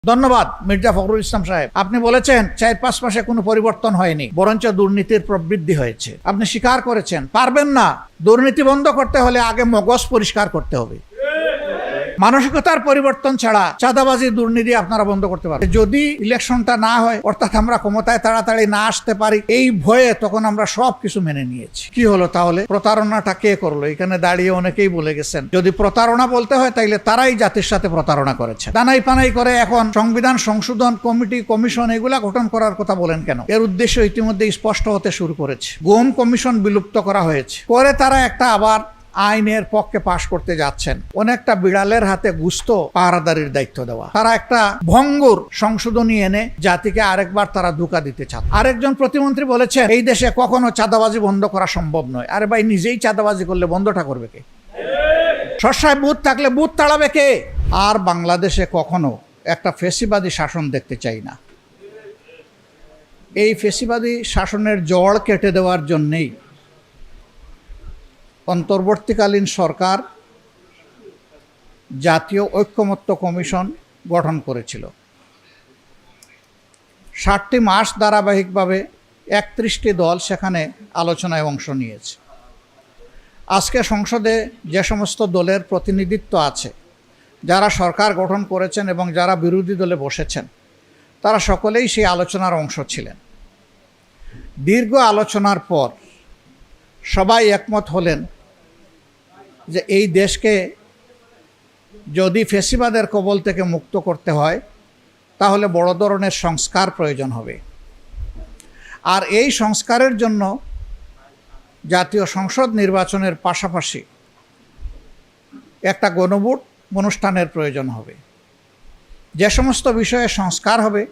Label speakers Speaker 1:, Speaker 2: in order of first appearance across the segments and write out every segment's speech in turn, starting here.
Speaker 1: ধন্যবাদ মির্জা ফখরুল ইসলাম সাহেব। আপনি বলেছেন 4-5 মাসে কোনো পরিবর্তন হয়নি, বরঞ্চ দুর্নীতির প্রবৃদ্ধি হয়েছে। আপনি স্বীকার করেছেন। পারবেন না। দুর্নীতি বন্ধ করতে হলে আগে মগজ পরিষ্কার করতে হবে। মানসিকতার পরিবর্তন ছাড়া চাঁদাবাজি দুর্নীতি আপনারা বন্ধ করতে পারবেন। যদি ইলেকশনটা না হয়, অর্থাৎ আমরা ক্ষমতায় তাড়াতাড়ি না আসতে পারি এই ভয়ে, তখন আমরা সবকিছু মেনে নিয়েছি। কি হলো তাহলে? প্রতারণাটা কে করলো? এখানে দাঁড়িয়ে অনেকেই বলে গেছেন। যদি প্রতারণা বলতে হয় তাইলে তারাই জাতির সাথে প্রতারণা করেছে। দানাই পানাই করে এখন সংবিধান সংশোধন কমিটি, কমিশন এগুলা গঠন করার কথা বলেন কেন? এর উদ্দেশ্য ইতিমধ্যে স্পষ্ট হতে শুরু করেছে। গুম কমিশন বিলুপ্ত করা হয়েছে। পরে তারা একটা আবার আইনের পক্ষে পাশ করতে যাচ্ছেন। অনেকটা বিড়ালের হাতে গুস্ত পাহারাদারির দায়িত্ব দেওয়া। তারা একটা ভঙ্গুর সংশোধনী এনে জাতিকে আরেকবার তারা ধোঁকা দিতে চান। আরেকজন প্রতিমন্ত্রী বলেছেন এই দেশে কখনো চাঁদাবাজি বন্ধ করা সম্ভব নয়। আরে ভাই, নিজেই চাঁদাবাজি করলে বন্ধটা করবে কে? সরসায় বুথ থাকলে বুথ তাড়াবে কে? আর বাংলাদেশে কখনো একটা ফেসিবাদী শাসন দেখতে চাই না। এই ফেসিবাদী শাসনের জড় কেটে দেওয়ার জন্যেই অন্তর্বর্তীকালীন সরকার জাতীয় ঐক্যমত্য কমিশন গঠন করেছিল। 60টি মাস ধারাবাহিকভাবে 31টি দল সেখানে আলোচনায় অংশ নিয়েছে। আজকে সংসদে যে সমস্ত দলের প্রতিনিধিত্ব আছে, যারা সরকার গঠন করেছেন এবং যারা বিরোধী দলে বসেছেন, তারা সকলেই সেই আলোচনার অংশ ছিলেন। দীর্ঘ আলোচনার পর সবাই একমত হলেন যে এই দেশকে যদি ফেসিবাদের কবল থেকে মুক্ত করতে হয় তাহলে বড় ধরনের সংস্কার প্রয়োজন হবে। আর এই সংস্কারের জন্য জাতীয় সংসদ নির্বাচনের পাশাপাশি একটা গণভোট অনুষ্ঠানের প্রয়োজন হবে। যে সমস্ত বিষয়ে সংস্কার হবে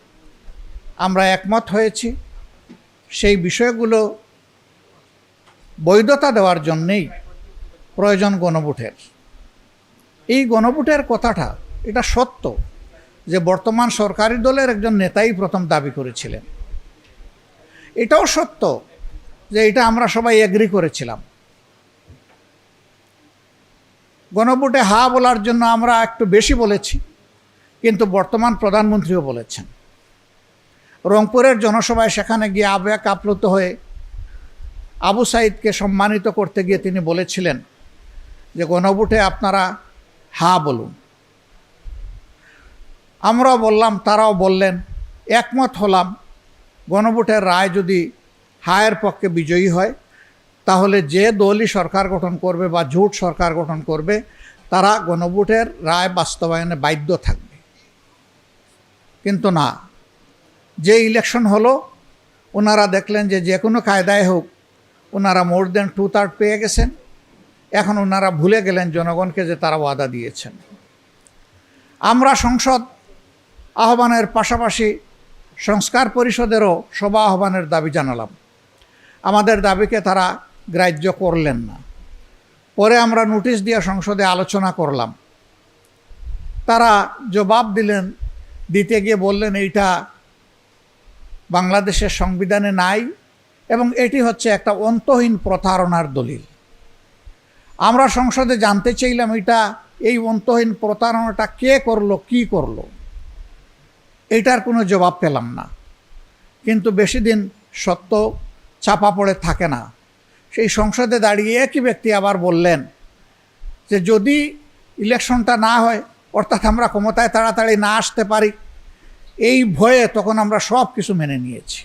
Speaker 1: আমরা একমত হয়েছি, সেই বিষয়গুলো বৈধতা দেওয়ার জন্যেই প্রয়োজন গণভোটের। এই গণভোটের কথাটা এটা সত্য যে বর্তমান সরকারি দলের একজন নেতাই প্রথম দাবি করেছিলেন। এটাও সত্য যে এটা আমরা সবাই এগ্রি করেছিলাম। গণভোটে হা বলার জন্য আমরা একটু বেশি বলেছি, কিন্তু বর্তমান প্রধানমন্ত্রীও বলেছেন। রংপুরের জনসভায় সেখানে গিয়ে আবেগ আপ্লুত হয়ে আবু সাইদকে সম্মানিত করতে গিয়ে তিনি বলেছিলেন যে গণভোটে আপনারা হা বলুন। আমরাও বললাম, তারাও বললেন, একমত হলাম। গণভোটের রায় যদি হায়ের পক্ষে বিজয়ী হয় তাহলে যে দলই সরকার গঠন করবে বা জোট সরকার গঠন করবে তারা গণভোটের রায় বাস্তবায়নে বাধ্য থাকবে। কিন্তু না, যে ইলেকশন হলো ওনারা দেখলেন যে কোনো কায়দায় হোক ওনারা মোর দেন 2/3 পেয়ে গেছেন। এখন ওনারা ভুলে গেলেন জনগণকে যে তারা ওয়াদা দিয়েছেন। আমরা সংসদ আহ্বানের পাশাপাশি সংস্কার পরিষদেরও সভা আহ্বানের দাবি জানালাম। আমাদের দাবিকে তারা গ্রাহ্য করলেন না। পরে আমরা নোটিশ দিয়ে সংসদে আলোচনা করলাম। তারা জবাব দিতে গিয়ে বললেন এইটা বাংলাদেশের সংবিধানে নাই এবং এটি হচ্ছে একটা অন্তহীন প্রতারণার দলিল। আমরা সংসদে জানতে চাইলাম এই অন্তহীন প্রতারণাটা কে করলো, কি করলো, এটার কোনো জবাব পেলাম না। কিন্তু বেশি দিন সত্য চাপা পড়ে থাকে না। সেই সংসদে দাঁড়িয়ে একই ব্যক্তি আবার বললেন যে যদি ইলেকশনটা না হয়, অর্থাৎ আমরা ক্ষমতায় তাড়াতাড়ি না আসতে পারি এই ভয়ে, তখন আমরা সব কিছু মেনে নিয়েছি।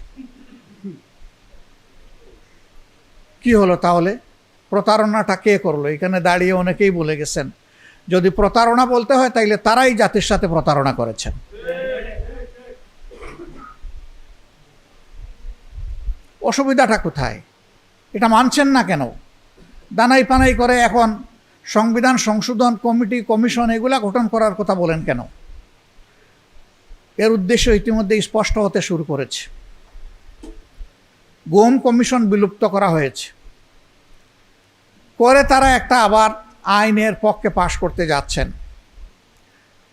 Speaker 1: কি হলো তাহলে? প্রতারণাটা কে করলো? এখানে দাঁড়িয়ে অনেকেই বলে গেছেন। যদি প্রতারণা বলতে হয় তাইলে তারাই জাতির সাথে প্রতারণা করেছেন। অসুবিধাটা কোথায়? এটা মানছেন না কেন? দানাই পানাই করে এখন সংবিধান সংশোধন কমিটি, কমিশন এগুলা গঠন করার কথা বলেন কেন? এর উদ্দেশ্য ইতিমধ্যে স্পষ্ট হতে শুরু করেছে। গুম কমিশন বিলুপ্ত করা হয়েছে। পরে তারা একটা আবার আইনের পক্ষে পাশ করতে যাচ্ছেন।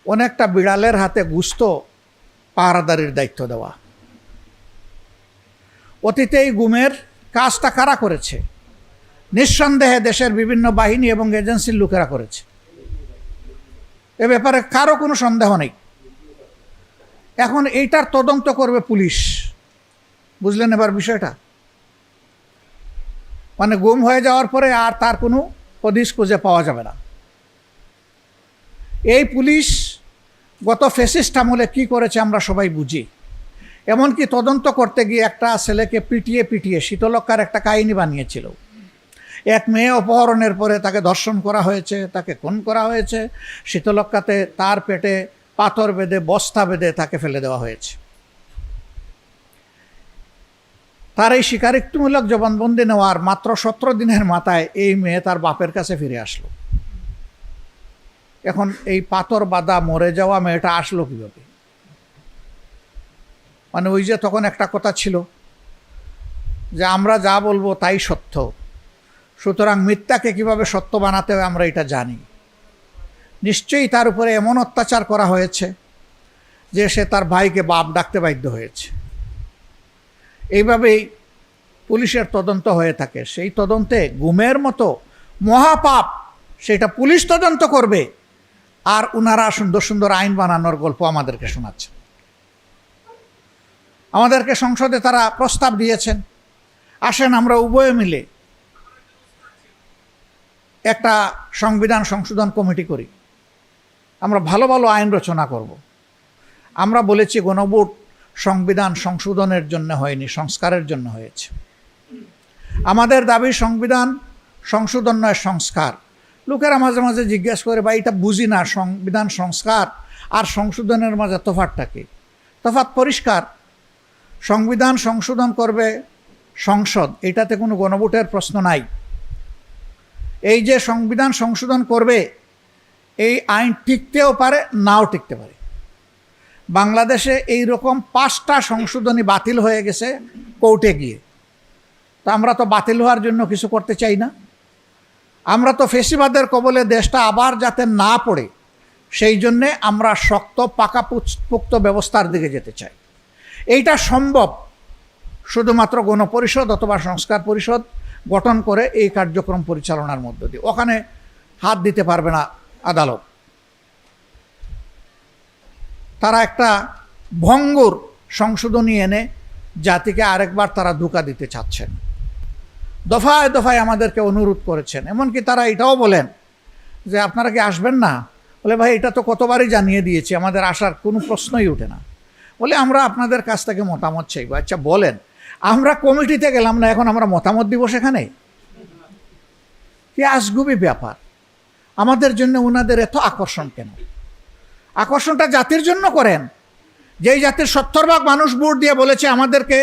Speaker 1: অনেকটা বিড়ালের হাতে গুস্ত পাহারাদারির দায়িত্ব দেওয়া। অতীতে এই গুমের কাজটা কারা করেছে? নিঃসন্দেহে দেশের বিভিন্ন বাহিনী এবং এজেন্সির লোকেরা করেছে। এ ব্যাপারে কারো কোনো সন্দেহ নেই। এখন এইটার তদন্ত করবে পুলিশ। বুঝলেন এবার বিষয়টা? মানে গুম হয়ে যাওয়ার পরে আর তার কোনো হদিস খুঁজে পাওয়া যাবে না। এই পুলিশ গত ফ্যাসিস্ট আমলে কী করেছে আমরা সবাই বুঝি। এমনকি তদন্ত করতে গিয়ে একটা ছেলেকে পিটিয়ে শীতলক্ষার একটা কাহিনী বানিয়েছিল। এক মেয়ে অপহরণের পরে তাকে ধর্ষণ করা হয়েছে, তাকে খুন করা হয়েছে, শীতলক্ষাতে তার পেটে পাথর বেঁধে বস্তা বেঁধে তাকে ফেলে দেওয়া হয়েছে। তার এই স্বীকারোক্তিমূলক জবানবন্দি নেওয়ার মাত্র 17 দিনের মাথায় এই মেয়ে তার বাপের কাছে ফিরে আসলো। এখন এই পাথর বাঁধা মরে যাওয়া মেয়েটা আসলো কীভাবে? মানে ওই যে তখন একটা কথা ছিল যে আমরা যা বলবো তাই সত্য, সুতরাং মিথ্যাকে কিভাবে সত্য বানাতে হয় আমরা এটা জানি। নিশ্চয়ই তার উপরে এমন অত্যাচার করা হয়েছে যে সে তার ভাইকে বাপ ডাকতে বাধ্য হয়েছে। এইভাবেই পুলিশের তদন্ত হয়ে থাকে। সেই তদন্তে গুমের মতো মহাপাপ সেটা পুলিশ তদন্ত করবে, আর উনারা সুন্দর সুন্দর আইন বানানোর গল্প আমাদেরকে শোনাচ্ছে। আমাদেরকে সংসদে তারা প্রস্তাব দিয়েছেন, আসেন আমরা উভয়ে মিলে একটা সংবিধান সংশোধন কমিটি করি, আমরা ভালো ভালো আইন রচনা করব। আমরা বলেছি গণভোট সংবিধান সংশোধনের জন্য হয়নি, সংস্কারের জন্য হয়েছে। আমাদের দাবি সংবিধান সংশোধন নয়, সংস্কার। লোকেরা মাঝে মাঝে জিজ্ঞাসা করে, ভাই এটা বুঝি না, সংবিধান সংস্কার আর সংশোধনের মাঝে তফাৎটা কি? তফাৎ পরিষ্কার। সংবিধান সংশোধন করবে সংসদ, এটাতে কোনো গণভোটের প্রশ্ন নাই। এই যে সংবিধান সংশোধন করবে, এই আইন টিকতেও পারে, নাও টিকতে পারে। বাংলাদেশে এই রকম 5টা সংশোধনী বাতিল হয়ে গেছে কোর্টে গিয়ে। তা আমরা তো বাতিল হওয়ার জন্য কিছু করতে চাই না। আমরা তো ফেসিবাদের কবলে দেশটা আবার যাতে না পড়ে, সেই জন্যে আমরা শক্ত পাকাপোক্ত ব্যবস্থার দিকে যেতে চাই। এইটা সম্ভব শুধুমাত্র গণপরিষদ অথবা সংস্কার পরিষদ গঠন করে এই কার্যক্রম পরিচালনার মধ্য দিয়ে। ওখানে হাত দিতে পারবে না আদালত। তারা একটা ভঙ্গুর সংশোধনী এনে জাতিকে আরেকবার তারা ধোঁকা দিতে চাচ্ছেন। দফায় দফায় আমাদেরকে অনুরোধ করেছেন। এমনকি তারা এটাও বলেন যে আপনারা কি আসবেন না? বলে ভাই এটা তো কতবারই জানিয়ে দিয়েছি, আমাদের আসার কোনো প্রশ্নই ওঠে না। বলে আমরা আপনাদের কাছ থেকে মতামত চাইব। আচ্ছা বলেন, আমরা কমিটিতে গেলাম না, এখন আমরা মতামত দিব সেখানে? কি আজগুবি ব্যাপার। আমাদের জন্য ওনাদের এত আকর্ষণ কেন? আকর্ষণটা জাতির জন্য করেন। যেই জাতির 70% মানুষ ভোট দিয়ে বলেছে আমাদেরকে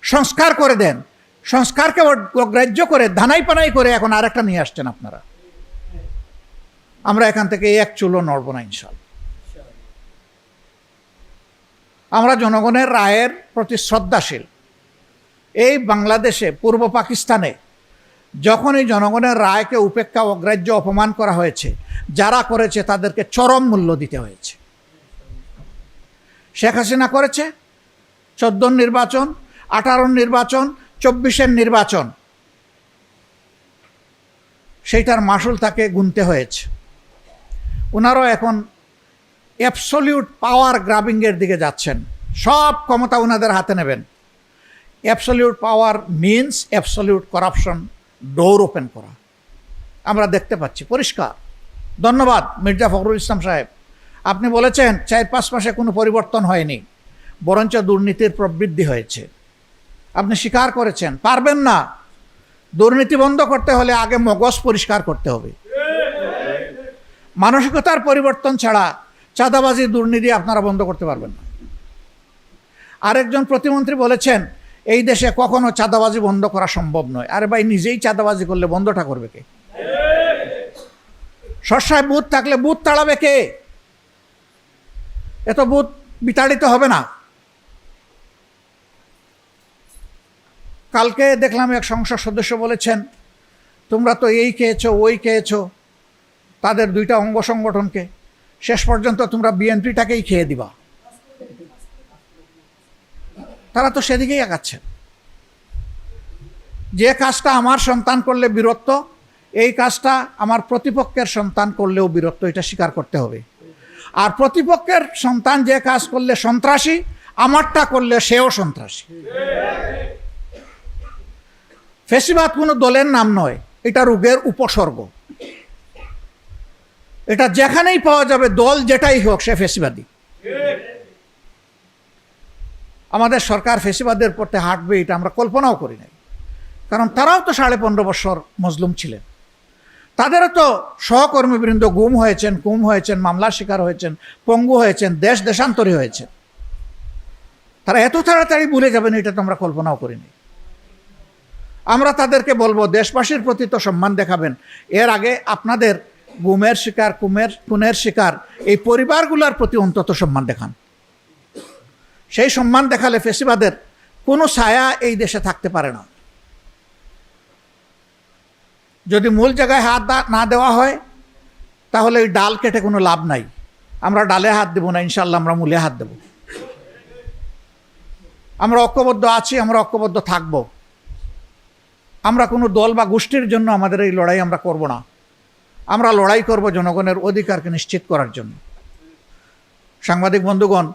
Speaker 1: সংস্কার করে দেন, সংস্কারকে অগ্রাহ্য করে ধানাই পানাই করে এখন আরেকটা নিয়ে আসছেন আপনারা। আমরা এখান থেকে এক চুলো নড়ব না ইনশাআল্লাহ। আমরা জনগণের রায়ের প্রতি শ্রদ্ধাশীল। এই বাংলাদেশে, পূর্ব পাকিস্তানে যখন এই জনগণের রায়কে উপেক্ষা, অগ্রাহ্য, অপমান করা হয়েছে, যারা করেছে তাদেরকে চরম মূল্য দিতে হয়েছে। শেখ হাসিনা করেছে 14 নির্বাচন, 18 নির্বাচন, 24-এর নির্বাচন, সেইটার মাসুল তাকে গুনতে হয়েছে। ওনারাও এখন অ্যাবসলিউট পাওয়ার গ্রাবিংয়ের দিকে যাচ্ছেন। সব ক্ষমতা ওনাদের হাতে নেবেন। অ্যাবসলিউট পাওয়ার means absolute corruption door open করা আমরা দেখতে পাচ্ছি পরিষ্কার। ধন্যবাদ মির্জা ফখরুল ইসলাম সাহেব, আপনি বলেছেন 4-5 মাসে কোনো পরিবর্তন হয়নি, বরঞ্চ দুর্নীতির প্রবৃদ্ধি হয়েছে। আপনি স্বীকার করেছেন। পারবেন না। দুর্নীতি বন্ধ করতে হলে আগে মগজ পরিষ্কার করতে হবে। মানসিকতার পরিবর্তন ছাড়া চাঁদাবাজি, দুর্নীতি আপনারা বন্ধ করতে পারবেন না। আরেকজন প্রতিমন্ত্রী বলেছেন এই দেশে কখনো চাঁদাবাজি বন্ধ করা সম্ভব নয়। আরে ভাই, নিজেই চাঁদাবাজি করলে বন্ধটা করবে কে? সরসায় বুথ থাকলে বুথ তাড়াবে কে? এত বুথ বিতাড়িত হবে না। কালকে দেখলাম এক সংসদ সদস্য বলেছেন তোমরা তো এই খেয়েছো ওই খেয়েছো তাদের 2টা অঙ্গ সংগঠনকে, শেষ পর্যন্ত তোমরা বিএনপিটাকেই খেয়ে দিবা। তারা তো সেদিকেই আগাচ্ছে। যে কাজটা আমার সন্তান করলে বীরত্ব, এই কাজটা আমার প্রতিপক্ষের সন্তান করলেও বীরত্ব, এটা স্বীকার করতে হবে। আর প্রতিপক্ষের সন্তান যে কাজ করলে সন্ত্রাসী, আমারটা করলে সেও সন্ত্রাসী। ফ্যাসিবাদ কোনো দলের নাম নয়, এটা রোগের উপসর্গ। এটা যেখানেই পাওয়া যাবে, দল যেটাই হোক, সে ফ্যাসিবাদী। আমাদের সরকার ফ্যাসিবাদের পথে হাঁটবে এটা আমরা কল্পনাও করি নাই, কারণ তারাও তো 15.5 বছর মজলুম ছিলেন। তাদেরও তো সহকর্মীবৃন্দ গুম হয়েছেন, মামলার শিকার হয়েছেন, পঙ্গু হয়েছেন, দেশ দেশান্তরী হয়েছেন। তারা এত তাড়াতাড়ি ভুলে যাবেন এটা তো আমরা কল্পনাও করিনি। আমরা তাদেরকে বলবো, দেশবাসীর প্রতি তো সম্মান দেখাবেন। এর আগে আপনাদের গুমের শিকার, খুনের শিকার এই পরিবারগুলোর প্রতি অন্তত সম্মান দেখান। সেই সম্মান দেখালে ফ্যাসিবাদের কোনো ছায়া এই দেশে থাকতে পারে না। যদি মূল জায়গায় হাত না দেওয়া হয়, তাহলে ওই ডাল কেটে কোনো লাভ নাই। আমরা ডালে হাত দেব না, ইনশাল্লাহ আমরা মূলে হাত দেব। আমরা ঐক্যবদ্ধ আছি, আমরা ঐক্যবদ্ধ থাকব। আমরা কোনো দল বা গোষ্ঠীর জন্য আমাদের এই লড়াই আমরা করব না। আমরা লড়াই করব জনগণের অধিকারকে নিশ্চিত করার জন্য। সাংবাদিক বন্ধুগণ,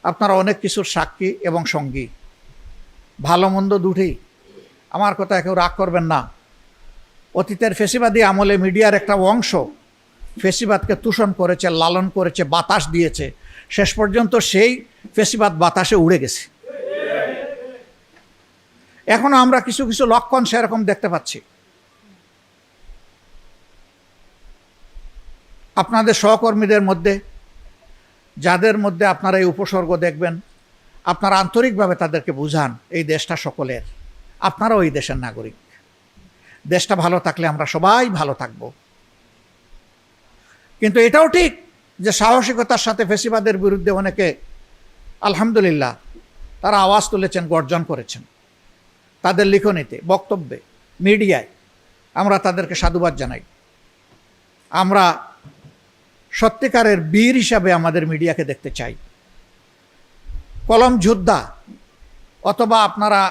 Speaker 1: আপনারা অনেক কিছুর সাক্ষী এবং সঙ্গী, ভালো মন্দ দুটোই। আমার কথা কেউ রাগ করবেন না। অতীতের ফ্যাসিবাদী আমলে মিডিয়ার একটা অংশ ফ্যাসিবাদকে তুষণ করেছে, লালন করেছে, বাতাস দিয়েছে। শেষ পর্যন্ত সেই ফ্যাসিবাদ বাতাসে উড়ে গেছে। এখনো আমরা কিছু কিছু লক্ষণ সেরকম দেখতে পাচ্ছি। আপনাদের সহকর্মীদের মধ্যে, যাদের মধ্যে আপনারা এই উপসর্গ দেখবেন, আপনারা আন্তরিকভাবে তাদেরকে বুঝান এই দেশটা সকলের, আপনারাও এই দেশের নাগরিক। দেশটা ভালো থাকলে আমরা সবাই ভালো থাকব। কিন্তু এটাও ঠিক যে সাহসিকতার সাথে ফ্যাসিবাদের বিরুদ্ধে অনেকে আলহামদুলিল্লাহ তারা আওয়াজ তুলেছেন, গর্জন করেছেন। তাদের লিখনীতে, বক্তব্যে, মিডিয়ায় আমরা তাদেরকে সাধুবাদ জানাই। আমরা সত্যিকারের বীর হিসাবে আমাদের মিডিয়াকে দেখতে চাই। কলম যোদ্ধা অথবা আপনারা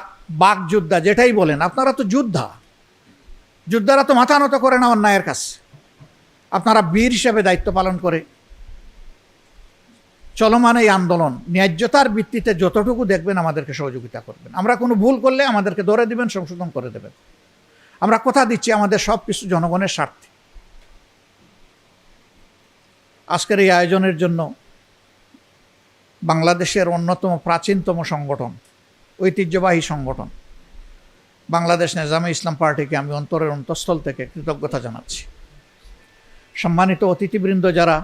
Speaker 1: বাক যোদ্ধা যেটাই বলেন, আপনারা তো যোদ্ধা। যোদ্ধারা তো মাথা নত করে না অন্যায়ের কাছে। আপনারা বীর হিসাবে দায়িত্ব পালন করে চলমান এই আন্দোলন ন্যায্যতার ভিত্তিতে যতটুকু দেখবেন আমাদেরকে সহযোগিতা করবেন। আমরা কোনো ভুল করলে আমাদেরকে ধরে দিবেন, সংশোধন করে দেবেন। আমরা কথা দিচ্ছি আমাদের সব কিছু জনগণের স্বার্থে। আজকের এই আয়োজনের জন্য বাংলাদেশের অন্যতম প্রাচীনতম সংগঠন, ঐতিহ্যবাহী সংগঠন বাংলাদেশ নেজামে ইসলাম পার্টিকে আমি অন্তরের অন্তঃস্থল থেকে কৃতজ্ঞতা জানাচ্ছি। সম্মানিত অতিথিবৃন্দ যারা,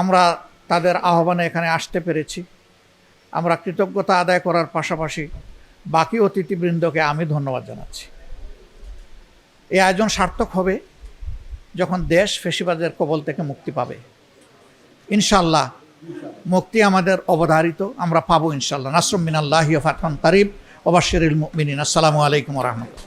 Speaker 1: আমরা তাদের আহ্বানে এখানে আসতে পেরেছি, আমরা কৃতজ্ঞতা আদায় করার পাশাপাশি বাকি অতিথিবৃন্দকে আমি ধন্যবাদ জানাচ্ছি। এই আয়োজন সার্থক হবে যখন দেশ ফ্যাসিবাদের কবল থেকে মুক্তি পাবে। ইনশাআল্লাহ মুক্তি আমাদের অবধারিত, আমরা পাবো ইনশাআল্লাহ। নাসরুম মিনাল্লাহি ওয়া ফাতহুন কারীব ওয়া বাশশিরিল মুমিনিন। আসসালামু আলাইকুম ওয়া রাহমাতুল্লাহ।